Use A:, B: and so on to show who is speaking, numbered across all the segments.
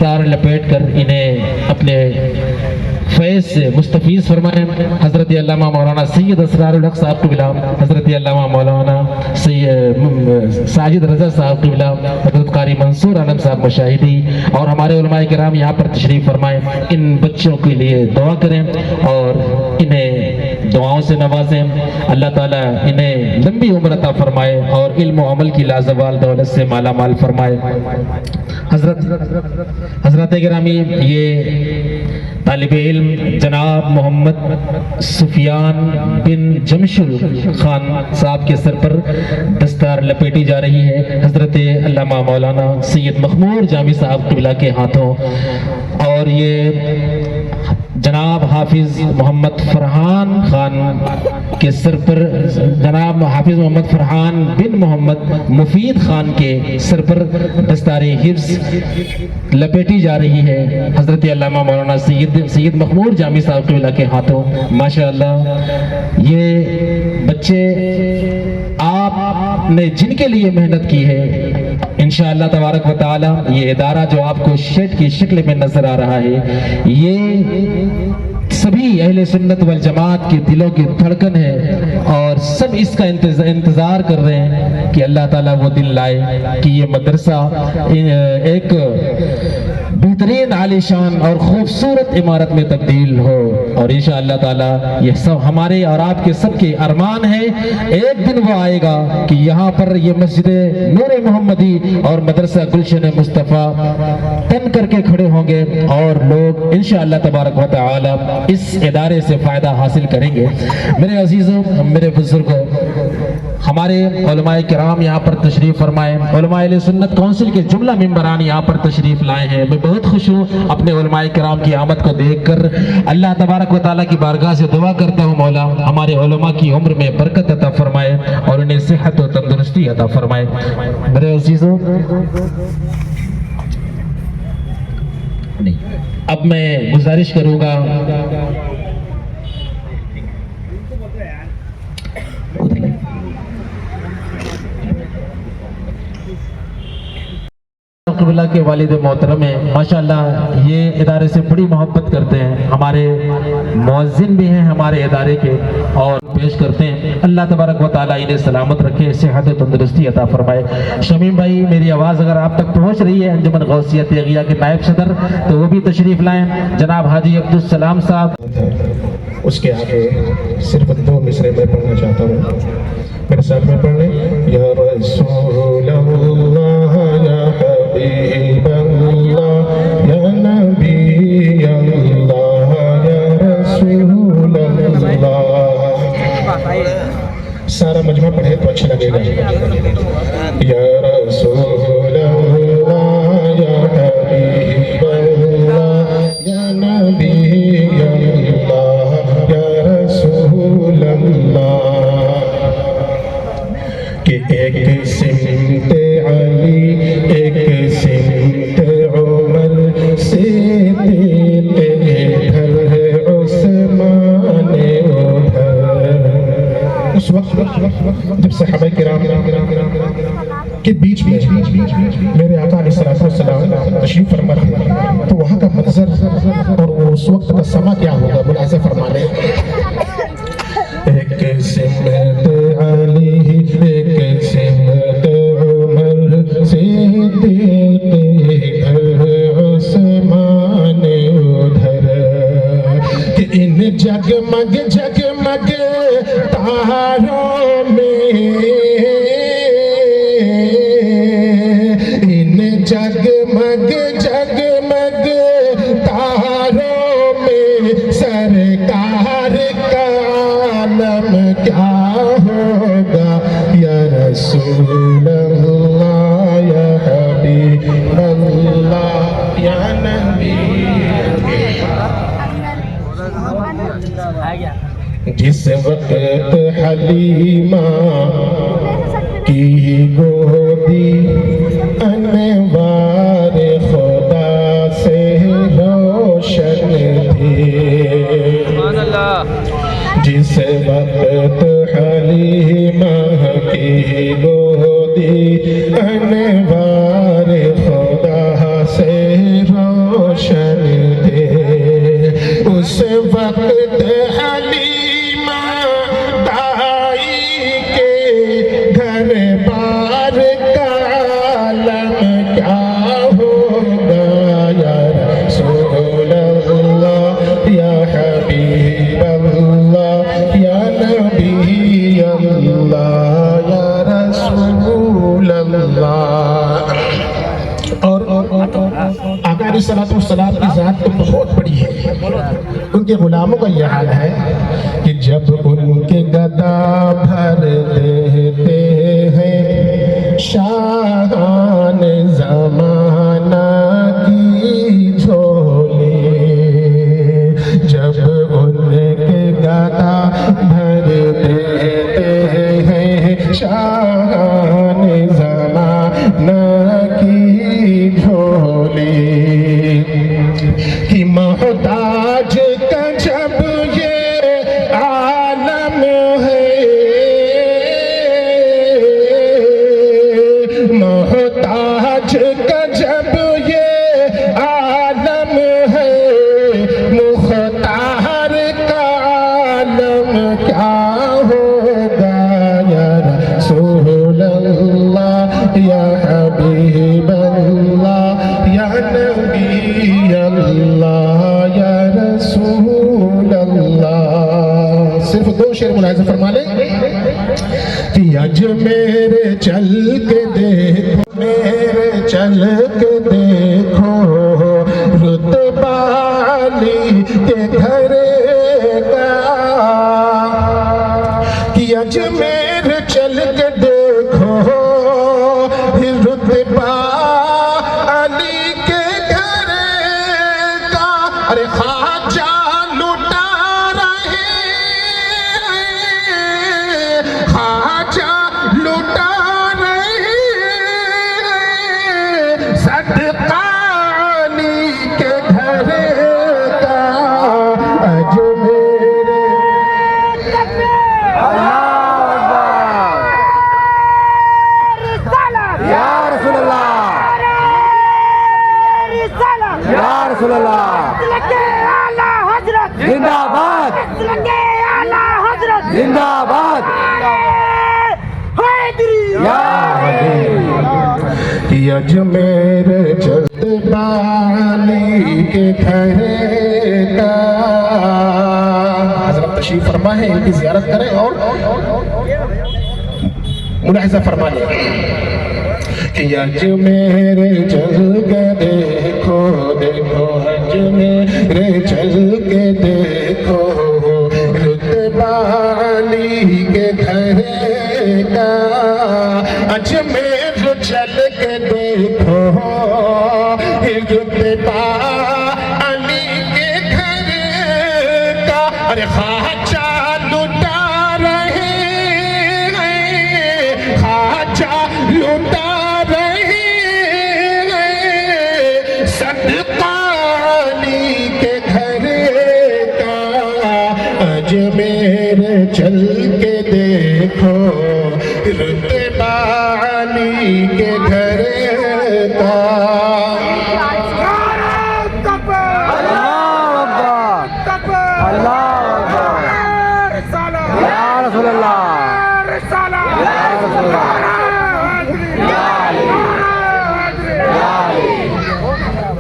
A: دستار لپیٹ کر انہیں اپنے فیض سے مستفیض فرمائیں۔ حضرت علامہ مولانا سید اسرار الحق صاحب قبلہ، حضرت علامہ مولانا ساجد رضا صاحب قبلہ، حضرت قاری منصور عالم صاحب مشاہدی اور ہمارے علماء کرام یہاں پر تشریف فرمائیں۔ ان بچوں کے لیے دعا کریں اور انہیں دعاؤں سے نوازیں۔ اللہ تعالیٰ انہیں لمبی عمر عطا فرمائے اور علم و عمل کی لازوال دولت سے مالا مال فرمائے۔ حضرت گرامی، یہ طالب علم جناب محمد سفیان بن جمشل خان صاحب کے سر پر دستار لپیٹی جا رہی ہے حضرت علامہ مولانا سید مخمور جامی صاحب قبلہ کے ہاتھوں، اور یہ جناب حافظ محمد فرحان خان کے سر پر جناب حافظ محمد فرحان بن محمد مفید خان کے سر پر دستار حفظ لپیٹی جا رہی ہے حضرت علامہ مولانا سید مخمور جامی صاحب قبلہ کے ہاتھوں۔ ماشاءاللہ، یہ بچے آپ نے جن کے لیے محنت کی ہے، انشاءاللہ تبارک و تعالی یہ ادارہ جو آپ کو شیڈ کی شکل میں نظر آ رہا ہے، یہ سبھی اہل سنت والجماعت کے دلوں کی دھڑکن ہے اور سب اس کا انتظار کر رہے ہیں کہ اللہ تعالیٰ وہ دن لائے کہ یہ مدرسہ ایک بہترین عالی شان اور خوبصورت عمارت میں تبدیل ہو، اور انشاءاللہ تعالیٰ یہ سب ہمارے اور آپ کے سب کے ارمان ہے۔ ایک دن وہ آئے گا کہ یہاں پر یہ مسجد نور محمدی اور مدرسہ گلشن مصطفیٰ تن کر کے کھڑے ہوں گے اور لوگ انشاءاللہ تبارک و تعالی اس ادارے سے فائدہ حاصل کریں گے۔ میرے عزیزوں، میرے بزرگوں، ہمارے علماء کرام یہاں پر تشریف فرمائے، علماء اہل سنت کونسل کے جملہ ممبران یہاں پر تشریف لائے ہیں۔ میں بہت خوش ہوں اپنے علماء کرام کی آمد کو دیکھ کر۔ اللہ تبارک و تعالیٰ کی بارگاہ سے دعا کرتا ہوں مولا ہمارے علماء کی عمر میں برکت عطا فرمائے اور انہیں صحت و تندرستی عطا فرمائے۔ میرے عزیزوں، اب میں گزارش کروں گا قبلہ کے والد محترم ہیں، ماشاءاللہ یہ ادارے سے بڑی محبت کرتے ہیں، ہمارے مؤذن بھی ہیں ہمارے ادارے کے، اور پیش کرتے ہیں۔ اللہ تبارک و تعالیٰ انہیں سلامت رکھے، صحت و تندرستی عطا فرمائے۔ شمیم بھائی، میری آواز اگر آپ تک پہنچ رہی ہے، انجمن غوثیہ تیغیہ کے نائب صدر تو وہ بھی تشریف لائیں، جناب حاجی عبدالسلام صاحب۔
B: اس کے آگے صرف 2 مصرے میں پڑھنا چاہتا ہوں، میرے ساتھ میں پڑھ لیں۔ یا رسول اللہ، یا حبیب اللہ، یا نبی اللہ، یا رسول اللہ۔ سارا مجمع پڑھے تو اچھا لگے گا۔ یا رسول اللہ، یا حبیب اللہ، یا نبی اللہ، یا رسول اللہ۔ کہ ایک سمت علی، ایک سمت عمر، سے ادھر عثمان ادھر۔ اس وقت جب صحابہ کرام کے بیچ میں میرے آقا علیہ السلام تشریف فرما تھے، تو وہاں کا منظر اور اس وقت کا سما کیا ہوگا ملاحظہ فرما لیں۔ ایک سمت علی، ایک سمت عمر، سے ادھر عثمان ادھر۔ کہ ان جگمگ جگمگ تاروں میں، ان جگمگ جگمگ تاروں میں سرکار کا عالم کیا ہوگا۔ یا رسول اللہ، یا حبیب اللہ، یا نبی اللہ۔ جس وقت حلیمہ کی گودی انوار خدا سے روشن تھی، جس وقت حلیمہ کی گودی انوار خدا سے روشن अलैहिस्सलाम की ज़ात तो बहुत बड़ी है, उनके गुलामों का यह हाल है कि जब उनके गदा भर देते हैं शाहान ज़माना की झोली, जब उनके गदा भर देते हैं शाहान ज़माना की झोली, कि मोहताज का जब ये आलम है, मोहताज का जब ये आलम है, मुख्तार का आलम क्या होगा या रसूल अल्लाह या हबीब अल्लाह या नबी अल्लाह या रसूल अल्लाह। सिर्फ दो शेर मुलाहिज़ा फरमा लें कि अजमेर चल के देखो, मेरे चल के देखो रुतबा अली के घर का, कि अजमेर चल के देखो रुतबा अली के घर का। अरे ख्वाजा लुटा रहे, ख्वाजा लुटा रहे सदका अली के घर का। अजमेर
C: या रसूल अल्लाह, या रसूल अल्लाह, जिंदाबाद, जिंदाबाद, या
B: कि अजमेर जलवाली के घर का। हज़रत तशरीफ फरमा है, इनकी ज़ियारत करें और मुलाहिज़ा फरमा लें कि अजमेर चल के देखो, देखो अजमेर चल के देखो रुतबा अली के घर का। अजमेर चल के देखो रुतबा अली के घर का। अरे ख्वाजा लुटा रहे हैं, ख्वाजा लुटा रहे हैं सदका अली के घर का। अजमेर चल के देखो रुतबा अली के घर का।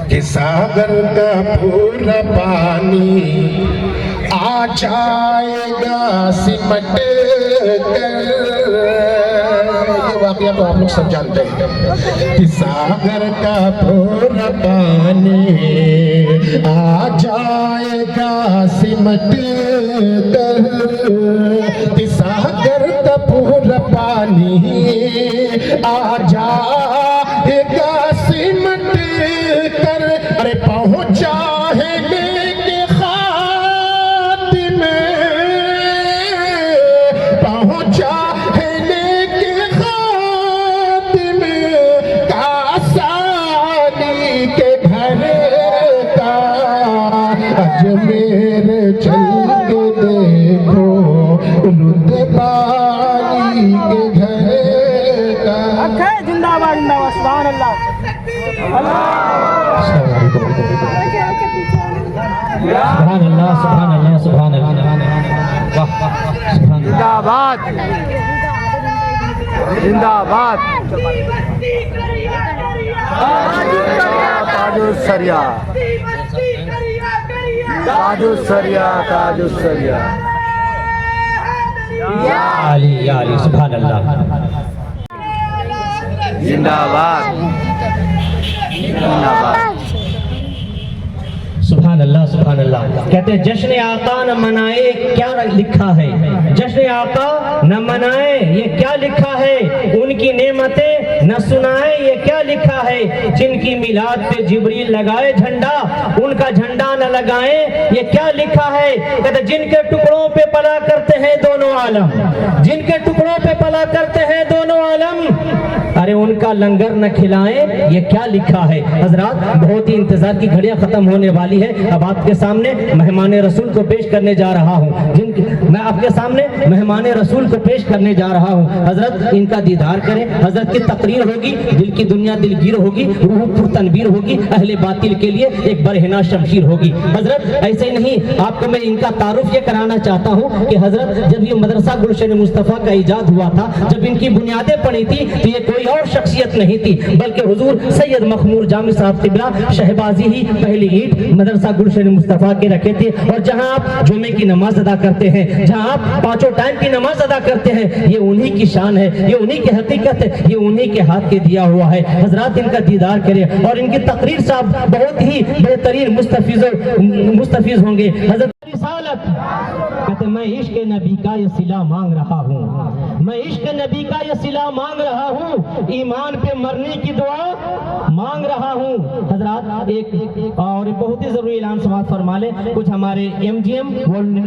B: कि सागर का पूरा पानी आ जाएगा सिमट कर। ये वाकया तो आप लोग सब जानते हैं कि सागर का पूरा पानी आ जाएगा सिमट कर। कि सागर का पूरा पानी आ जाएगा सिमट कर। अरे पहुंचा है लेके खातिमे, पहुंचा है लेके खातिमे कासानी के घर का। अजमेर चल के देखो रुतबा अली के घर का।
C: जिंदाबाद, जिंदाबाद, सुभान अल्लाह,
A: सुभान अल्लाह, सुभान अल्लाह, सुभान अल्लाह, वाह सुभान अल्लाह।
C: जिंदाबाद, जिंदाबाद, ताजुस्सरिया, ताजुस्सरिया, ताजुस्सरिया,
A: या अली सुभान अल्लाह।
C: जिंदाबाद, जिंदाबाद,
D: अल्लाह सुभान अल्लाह। कहते हैं जश्न आका न मनाए क्या लिखा है, जश्न आका न मनाए ये क्या लिखा है, उनकी नेमतें न सुनाए ये क्या लिखा है, जिनकी मिलाद पे जिब्रील लगाए झंडा उनका झंडा न लगाए ये क्या लिखा है। कहते जिनके टुकड़ों पे पला करते हैं दोनों आलम, जिनके टुकड़ों पे पला करते हैं दोनों आलम, अरे उनका लंगर न खिलाएं ये क्या लिखा है। हजरात बहुत ही इंतजार की घड़ियां खत्म होने वाली है। अब आपके सामने मेहमान रसूल को पेश करने जा रहा हूँ, मैं आपके सामने मेहमान रसूल को पेश करने जा रहा हूँ। हजरत इनका दीदार करें, हजरत की तकरीर होगी, दिल की दुनिया दिलगीर होगी, रूह पुरतनवीर होगी, अहले बातिल के लिए एक बरहना शमशीर होगी। हजरत ऐसे ही नहीं, आपको मैं इनका तारुफ ये कराना चाहता हूँ कि हजरत जब ये मदरसा गुलशन मुस्तफ़ा का इजाद हुआ था, जब इनकी बुनियादें पड़ी थी तो ये कोई और शख्सियत नहीं थी बल्कि हुजूर सैयद मखमूर जामी साहब किबला शहबाजी ही पहली ईंट मदरसा गुलशन मुस्तफ़ा के रखे थे। और जहां आप जुमे की नमाज अदा करते हैं, जहां आप पांचों टाइम की नमाज अदा करते हैं, ये उन्हीं की शान है, ये उन्हीं की हकीकत है, ये उन्हीं के हाथ के दिया हुआ है। हजरात इनका दीदार करें और इनकी तकरीर साहब बहुत ही बेहतरीन मुस्तफिज होंगे। हजरत रिसालत कहते मैं इश्क नबी का ये सिला मांग रहा हूँ, मैं इश्क नबी का ये सिला मांग रहा हूँ, ईमान पे मरने की दुआ मांग रहा हूँ। हजरात एक और बहुत ही जरूरी ऐलान समाअत फरमा ले, कुछ हमारे एमजीएम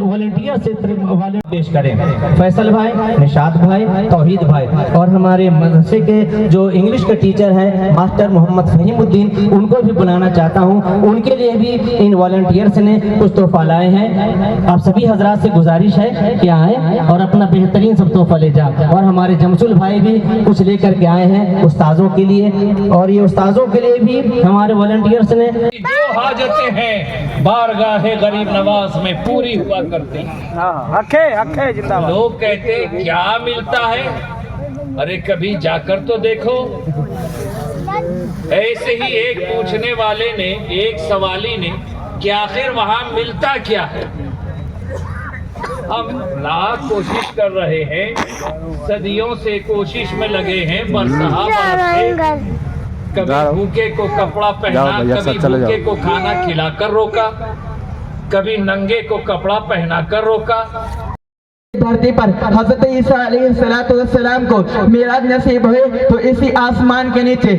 D: वॉलंटियर से वाले पेश करें, फैसल भाई, निशात भाई, तौहीद भाई और हमारे मदरसे के जो इंग्लिश के टीचर हैं मास्टर मोहम्मद फहीमुद्दीन, उनको भी बुलाना चाहता हूँ। उनके लिए भी इन वॉलंटियर्स ने कुछ तोहफा लाए हैं। आप सभी हजरात से गुजारिश है कि आए और अपना बेहतरीन सब तोहफा ले जाए। और हमारे जमशुल भाई भी कुछ लेकर के आए हैं उस्ताजों के लिए, और ये उस्ताजों के लिए भी हमारे वॉलंटियर्स ने
E: जो हाजतें हैं बारगाहे गरीब नवाज में पूरी हुआ करती हैं।
C: हके जिंदाबाद।
E: लोग कहते हैं क्या मिलता है, अरे कभी जाकर तो देखो। ऐसे ही एक पूछने वाले ने, एक सवाली ने, कि आखिर वहां मिलता क्या है। हम लाख कोशिश कर रहे हैं, सदियों से कोशिश में लगे हैं, बरसहा बरस से। कभी भूखे को कपड़ा पहना, कभी भूखे को खाना खिलाकर रोका, कभी नंगे को कपड़ा पहनाकर रोका।
F: धरती पर हजरत ईसा अलैहिस्सलाम को मेराज नसीब हुए तो इसी आसमान के नीचे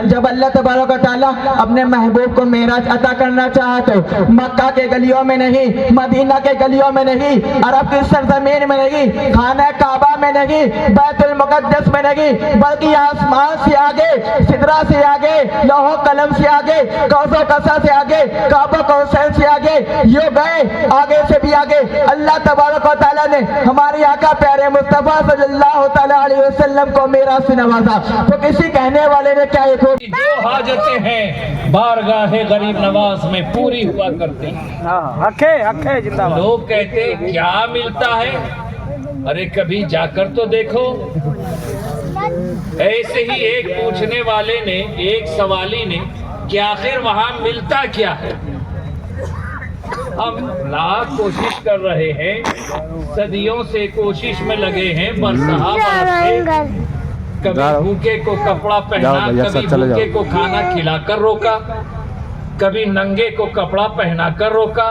F: जब अल्लाह तबारक व तआला अपने महबूब को मेराज अता करना चाहा तो मक्का के गलियों में नहीं, मदीना के गलियों में नहीं, अरब की सरजमीन में नहीं, खाना काबा में नहीं, बैतुल मुकद्दस में नहीं, बल्कि आसमान से आगे, सिदरा से आगे, लौह कलम से आगे, कौसो कसा से आगे, काबा कौसैन से आगे, यो गए आगे से भी आगे। अल्लाह तबारक व तआला ने हमारे आका प्यारे मुस्तफा सल्लल्लाहु तआला अलैहि वसल्लम को मेरा से नवाजा, तो किसी कहने वाले ने क्या एक
E: जो हाजतें हैं बारगाहे गरीब नवाज में पूरी हुआ करती हैं।
C: हके जिंदाबाद।
E: लोग कहते हैं क्या मिलता है, अरे कभी जाकर तो देखो। ऐसे ही एक पूछने वाले ने, एक सवाली ने, कि आखिर वहां मिलता क्या है। हम लाख कोशिश कर रहे हैं, सदियों से कोशिश में लगे हैं, बरसहा बरस से। कभी भूखे को कपड़ा पहना, कभी भूखे को खाना खिलाकर रोका, कभी नंगे को कपड़ा पहनाकर रोका।